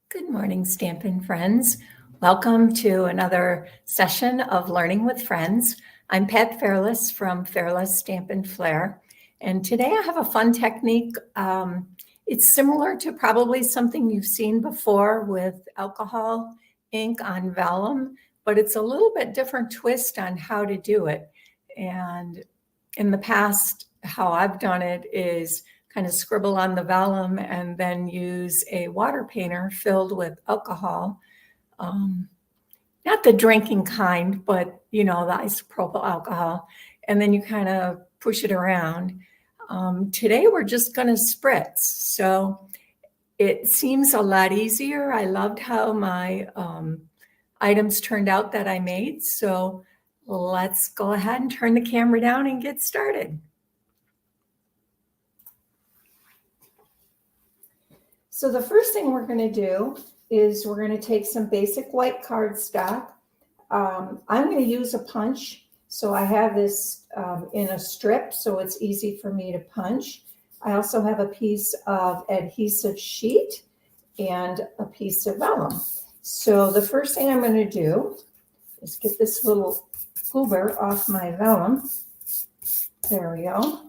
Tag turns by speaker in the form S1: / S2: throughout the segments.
S1: Good morning, Stampin' friends. Welcome to another session of Learning with Friends. I'm Pat Fairless from Fairless Stampin' Flair, and today I have a fun technique. It's similar to probably something you've seen before with alcohol ink on vellum, but it's a little bit different twist on how to do it. And in the past, how I've done it is kind of scribble on the vellum and then use a water painter filled with alcohol. Not the drinking kind, but the isopropyl alcohol. And then you kind of push it around. Today we're just going to spritz. So it seems a lot easier. I loved how my items turned out that I made. So let's go ahead and turn the camera down and get started. So the first thing we're going to do is we're going to take some basic white cardstock. I'm going to use a punch. So I have this in a strip, so it's easy for me to punch. I also have a piece of adhesive sheet and a piece of vellum. So the first thing I'm going to do is get this little goober off my vellum. There we go.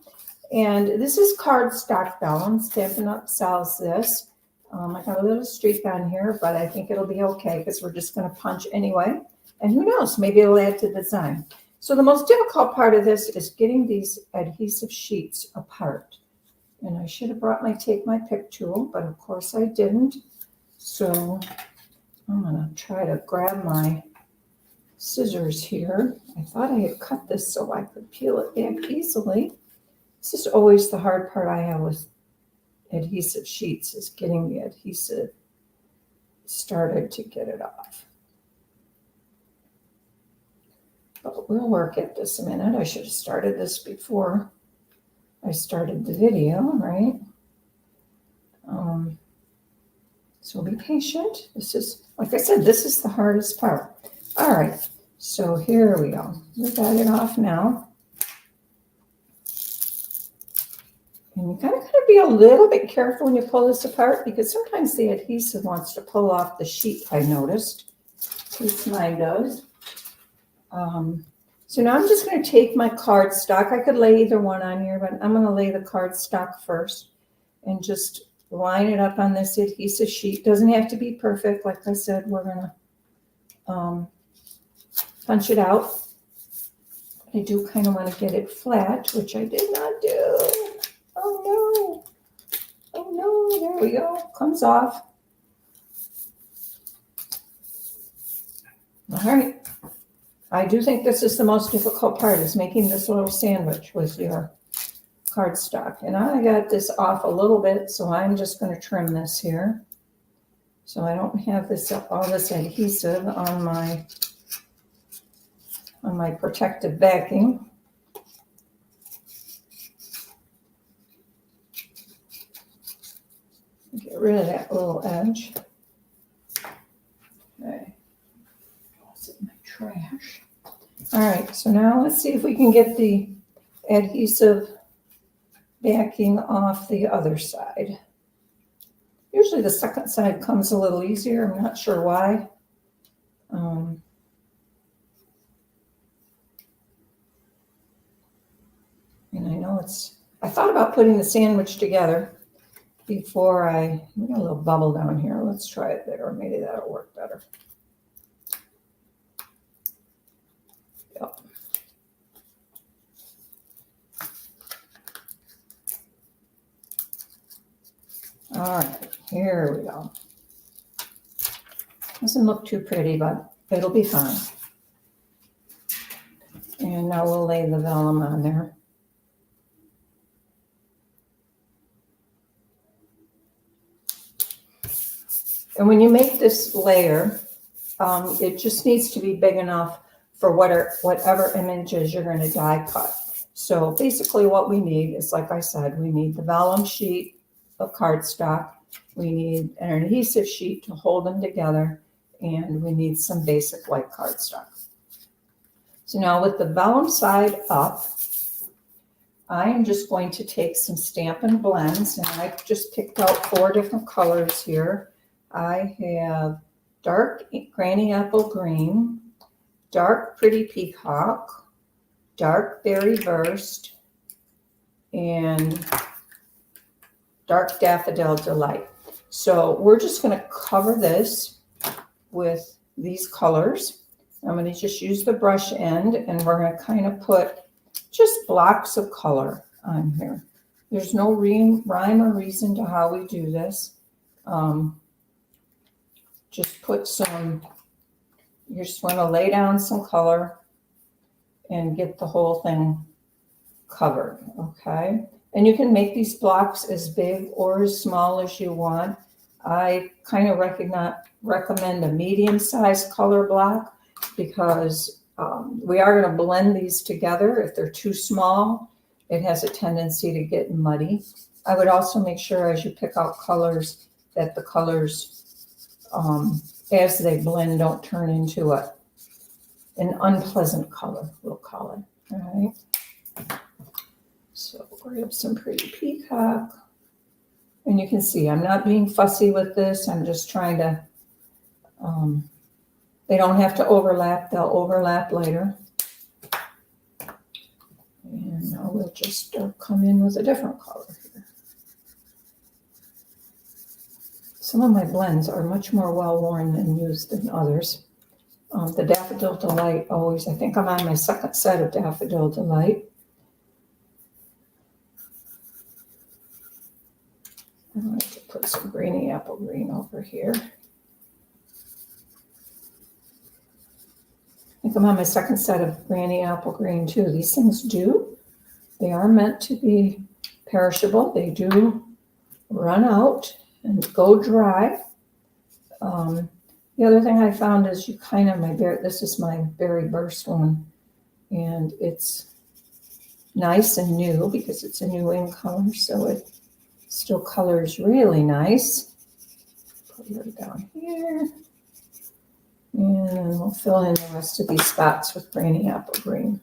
S1: And this is cardstock vellum. Stampin' Up sells this. I got a little streak on here, but I think it'll be okay because we're just going to punch anyway. And who knows, maybe it'll add to the design. So the most difficult part of this is getting these adhesive sheets apart. And I should have brought my take my pick tool, but of course I didn't. So I'm going to try to grab my scissors here. I thought I had cut this so I could peel it back easily. This is always the hard part I have with adhesive sheets, is getting the adhesive started to get it off. But we'll work at this a minute. I should have started this before I started the video, right? So be patient. This is, like I said, this is the hardest part. All right, so here we go. We got it off now. And you kind of got to be a little bit careful when you pull this apart because sometimes the adhesive wants to pull off the sheet, I noticed. At least mine does. So now I'm just going to take my cardstock. I could lay either one on here, but I'm going to lay the cardstock first and just line it up on this adhesive sheet. Doesn't have to be perfect. Like I said, we're going to punch it out. I do kind of want to get it flat, which I did not do. Oh no, there we go, comes off. All right, I do think this is the most difficult part, is making this little sandwich with your cardstock. And I got this off a little bit, so I'm just going to trim this here. So I don't have this all this adhesive on my protective backing. Get rid of that little edge. Okay. It's in my trash. All right, so now let's see if we can get the adhesive backing off the other side. Usually the second side comes a little easier. I'm not sure why. And I know I thought about putting the sandwich together before I got a little bubble down here. Let's try it there. Maybe that'll work better. Yep. All right, here we go. Doesn't look too pretty, but it'll be fine. And now we'll lay the vellum on there. And when you make this layer, it just needs to be big enough for whatever images you're going to die cut. So basically what we need is, like I said, we need the vellum sheet of cardstock, we need an adhesive sheet to hold them together, and we need some basic white cardstock. So now with the vellum side up, I am just going to take some Stampin' Blends, and I've just picked out 4 different colors here. I have dark granny apple green, dark pretty peacock, dark berry burst, and dark daffodil delight. So we're just going to cover this with these colors. I'm going to just use the brush end, and we're going to kind of put just blocks of color on here. There's no rhyme or reason to how we do this. Just put some, you just want to lay down some color and get the whole thing covered, okay? And you can make these blocks as big or as small as you want. I kind of recommend a medium-sized color block because we are going to blend these together. If they're too small, it has a tendency to get muddy. I would also make sure as you pick out colors that the colors, as they blend, don't turn into an unpleasant color, we'll call it, all right? So grab some pretty peacock. And you can see I'm not being fussy with this. I'm just trying to, they don't have to overlap. They'll overlap later. And now we'll just come in with a different color here. Some of my blends are much more well-worn and used than others. The Daffodil Delight always, I think I'm on my second set of Daffodil Delight. I like to put some greeny apple green over here. I think I'm on my second set of granny apple green too. These things they are meant to be perishable. They do run out and go dry. The other thing I found is you kind of, this is my berry burst one, and it's nice and new because it's a new ink color, so it still colors really nice. Put it down here. And then we'll fill in the rest of these spots with granny apple green.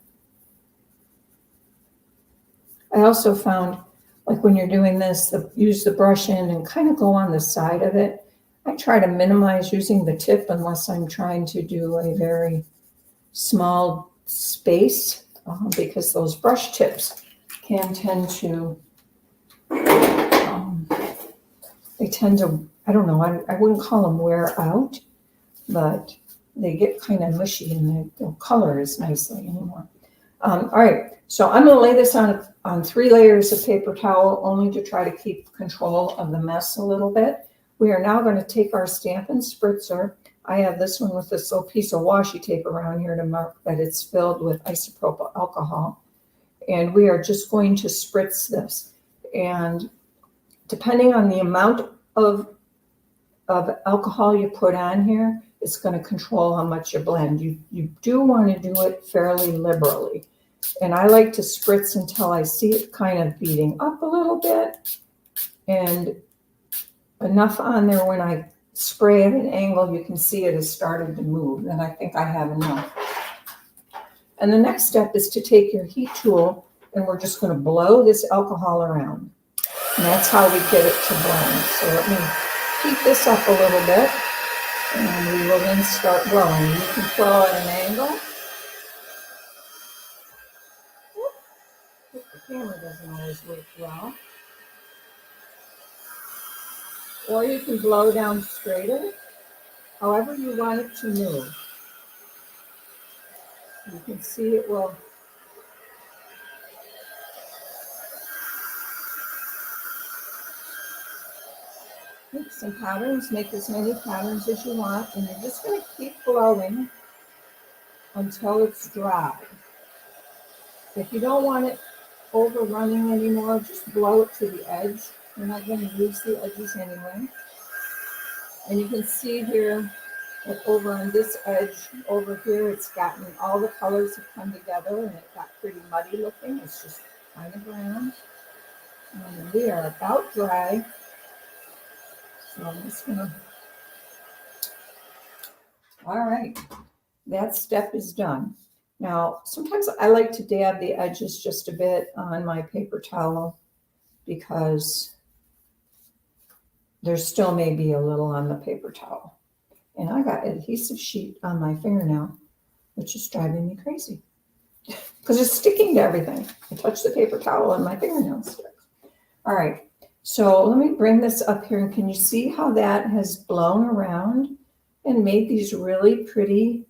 S1: I also found, like when you're doing this, use the brush end and kind of go on the side of it. I try to minimize using the tip unless I'm trying to do a very small space because those brush tips can tend to, they tend to, I don't know, I wouldn't call them wear out, but they get kind of mushy and they don't color as nicely anymore. All right, so I'm going to lay this on 3 layers of paper towel only to try to keep control of the mess a little bit. We are now going to take our Stampin' Spritzer. I have this one with this little piece of washi tape around here to mark that it's filled with isopropyl alcohol. And we are just going to spritz this. And depending on the amount of alcohol you put on here, it's going to control how much you blend. You do want to do it fairly liberally. And I like to spritz until I see it kind of beating up a little bit and enough on there when I spray at an angle, you can see it has started to move. And I think I have enough. And the next step is to take your heat tool and we're just going to blow this alcohol around. And that's how we get it to blend. So let me heat this up a little bit. And we will then start blowing. You can blow at an angle. The camera doesn't always work well. Or you can blow down straighter, however you want it to move. You can see it will. Make some patterns, make as many patterns as you want, and you're just going to keep blowing until it's dry. If you don't want it overrunning anymore, just blow it to the edge. We're not going to use the edges anyway. And you can see here that over on this edge over here, it's gotten, all the colors have come together and it got pretty muddy looking. It's just kind of brown. And we are about dry. So I'm just going to, all right, that step is done. Now, sometimes I like to dab the edges just a bit on my paper towel because there still may be a little on the paper towel. And I got adhesive sheet on my fingernail, which is driving me crazy because it's sticking to everything. I touch the paper towel and my fingernail sticks. All right, so let me bring this up here, and can you see how that has blown around and made these really pretty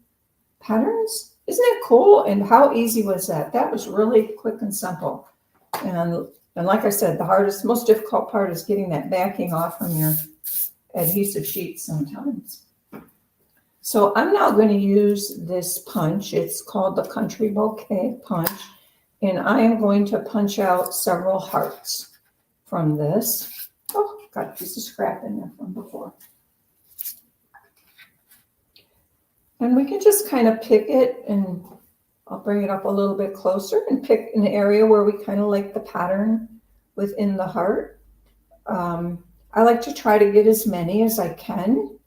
S1: patterns? Isn't that cool? And how easy was that? That was really quick and simple. And like I said, the hardest, most difficult part is getting that backing off from your adhesive sheet sometimes. So I'm now going to use this punch. It's called the Country Bouquet punch. And I am going to punch out several hearts from this. Oh, got a piece of scrap in there from before. And we can just kind of pick it, and I'll bring it up a little bit closer and pick an area where we kind of like the pattern within the heart. I like to try to get as many as I can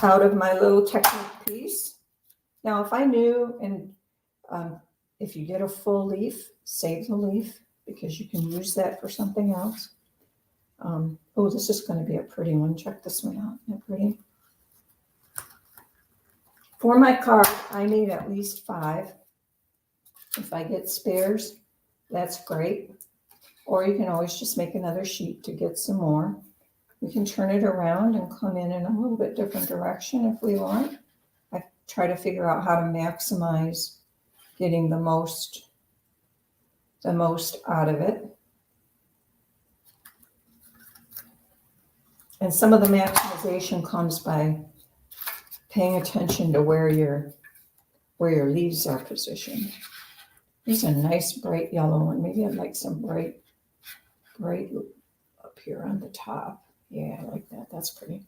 S1: out of my little Technique piece. Now, if I knew, and if you get a full leaf, save the leaf because you can use that for something else. Oh, this is going to be a pretty one. Check this one out. Isn't that pretty? For my card, I need at least 5. If I get spares, that's great. Or you can always just make another sheet to get some more. We can turn it around and come in a little bit different direction if we want. I try to figure out how to maximize getting the most out of it. And some of the maximization comes by paying attention to where your leaves are positioned. Here's a nice bright yellow one. Maybe I'd like some bright up here on the top. Yeah, I like that. That's pretty.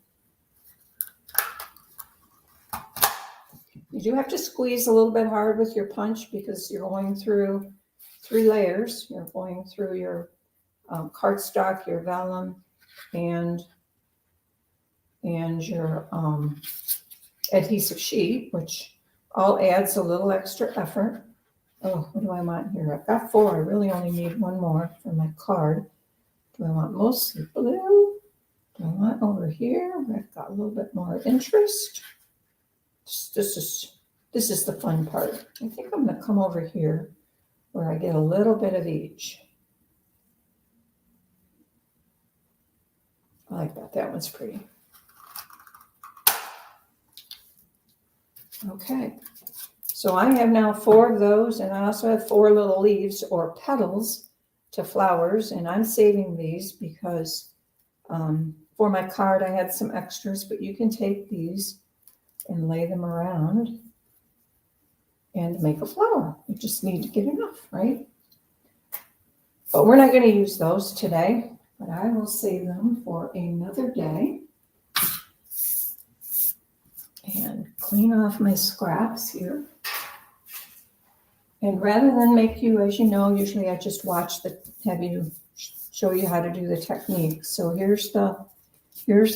S1: You do have to squeeze a little bit hard with your punch because you're going through 3 layers. You're going through your cardstock, your vellum, and your adhesive sheet, which all adds a little extra effort. Oh, what do I want here? I've got 4. I really only need 1 more for my card. Do I want mostly blue? Do I want over here where I've got a little bit more interest? This is the fun part. I think I'm going to come over here where I get a little bit of each. I like that. That one's pretty. Okay. So I have now 4 of those, and I also have 4 little leaves or petals to flowers, and I'm saving these because for my card I had some extras, but you can take these and lay them around and make a flower. You just need to get enough, right? But we're not going to use those today, but I will save them for another day. And clean off my scraps here. And rather than make you, as you know, usually I just show you how to do the technique. So here's the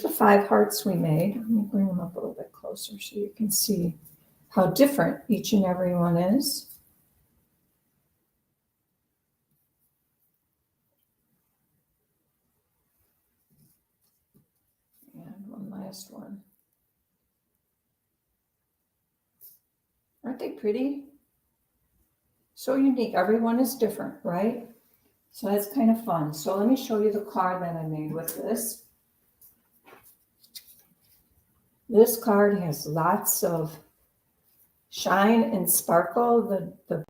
S1: 5 hearts we made. Let me bring them up a little bit closer so you can see how different each and every one is. And one last one. Aren't they pretty? So unique. Everyone is different, right? So that's kind of fun. So let me show you the card that I made with this. This card has lots of shine and sparkle. The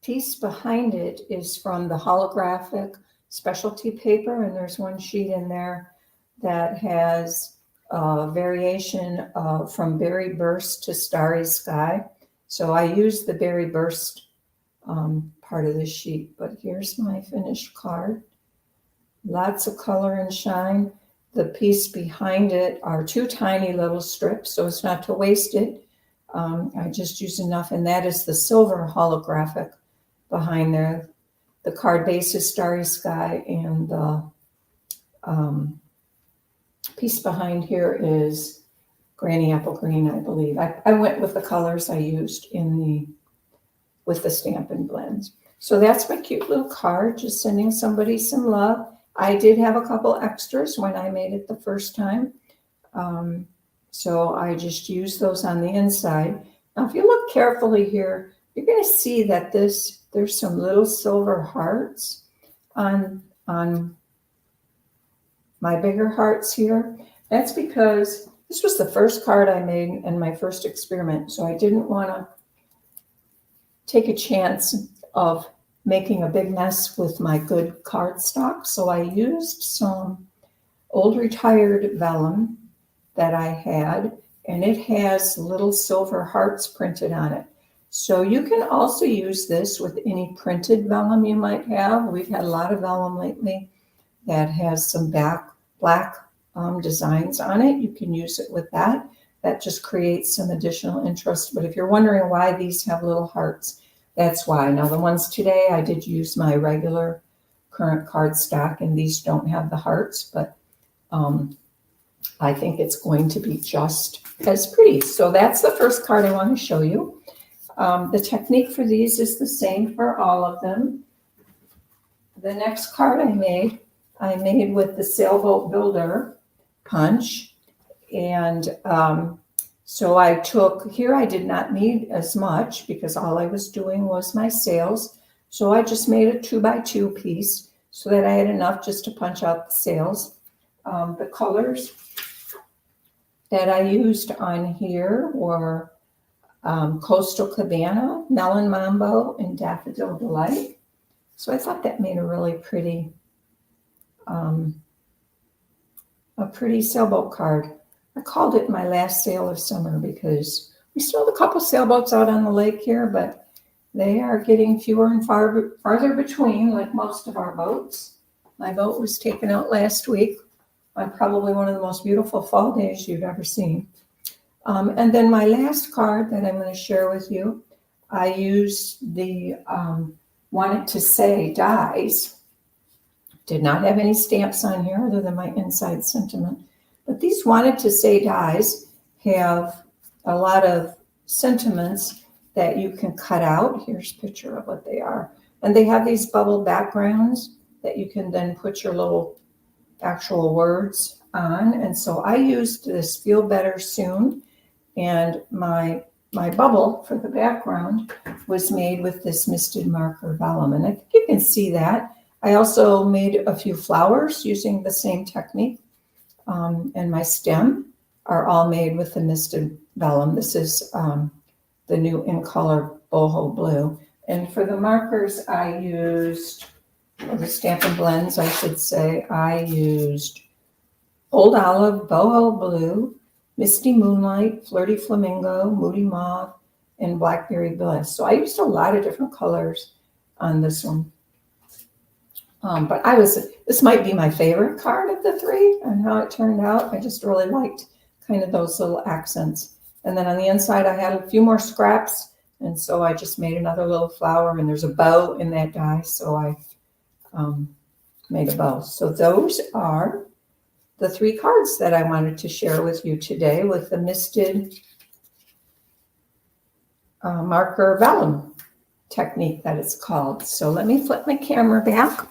S1: piece behind it is from the holographic specialty paper, and there's one sheet in there that has a variation from Berry Burst to Starry Sky. So I used the Berry Burst part of the sheet, but here's my finished card. Lots of color and shine. The piece behind it are 2 tiny little strips, so it's not to waste it. I just used enough, and that is the silver holographic behind there. The card base is Starry Sky, and the piece behind here is Granny Apple Green, I believe. I went with the colors I used with the Stampin' Blends. So that's my cute little card, just sending somebody some love. I did have a couple extras when I made it the first time. So I just used those on the inside. Now, if you look carefully here, you're going to see that there's some little silver hearts on my bigger hearts here. That's because this was the first card I made in my first experiment. So I didn't want to take a chance of making a big mess with my good cardstock. So I used some old retired vellum that I had, and it has little silver hearts printed on it. So you can also use this with any printed vellum you might have. We've had a lot of vellum lately that has some black designs on it. You can use it with that. That just creates some additional interest. But if you're wondering why these have little hearts, that's why. Now the ones today, I did use my regular current cardstock, and these don't have the hearts, but I think it's going to be just as pretty. So that's the first card I want to show you. The technique for these is the same for all of them. The next card I made with the Sailboat Builder punch. And so I took, here I did not need as much because all I was doing was my sails. So I just made a 2x2 piece so that I had enough just to punch out the sails. The colors that I used on here were Coastal Cabana, Melon Mambo, and Daffodil Delight. So I thought that made a really pretty sailboat card. I called it my last sail of summer because we still have a couple sailboats out on the lake here, but they are getting fewer and farther between, like most of our boats. My boat was taken out last week on probably one of the most beautiful fall days you've ever seen. And then my last card that I'm going to share with you, I used the Wanted to Say dies. Did not have any stamps on here other than my inside sentiment. But these Wanted to Say dies have a lot of sentiments that you can cut out. Here's a picture of what they are. And they have these bubble backgrounds that you can then put your little actual words on. And so I used this Feel Better Soon. And my bubble for the background was made with this misted marker vellum. And I think you can see that. I also made a few flowers using the same technique. And my stem are all made with the misted vellum. This is the new In Color Boho Blue. And for the markers, I used, the Stampin' Blends, I should say, I used Old Olive, Boho Blue, Misty Moonlight, Flirty Flamingo, Moody Mauve, and Blackberry Bliss. So I used a lot of different colors on this one. But this might be my favorite card of the three and how it turned out. I just really liked kind of those little accents. And then on the inside, I had a few more scraps. And so I just made another little flower, and there's a bow in that die. So I made a bow. So those are the three cards that I wanted to share with you today with the misted marker vellum technique that it's called. So let me flip my camera back.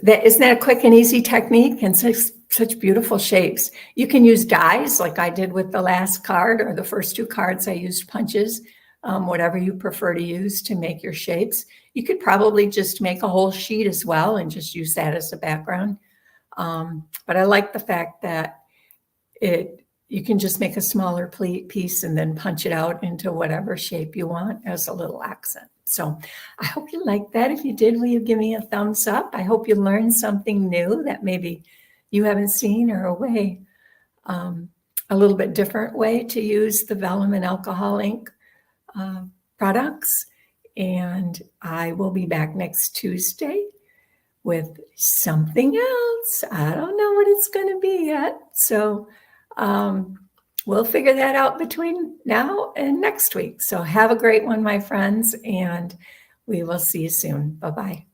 S1: Isn't that a quick and easy technique and such beautiful shapes? You can use dies like I did with the last card, or the first two cards I used punches, whatever you prefer to use to make your shapes. You could probably just make a whole sheet as well and just use that as a background. But I like the fact that you can just make a smaller piece and then punch it out into whatever shape you want as a little accent. So I hope you liked that. If you did, will you give me a thumbs up? I hope you learned something new that maybe you haven't seen, or a little bit different way to use the vellum and alcohol ink products. And I will be back next Tuesday with something else. I don't know what it's going to be yet. So we'll figure that out between now and next week. So have a great one, my friends, and we will see you soon. Bye-bye.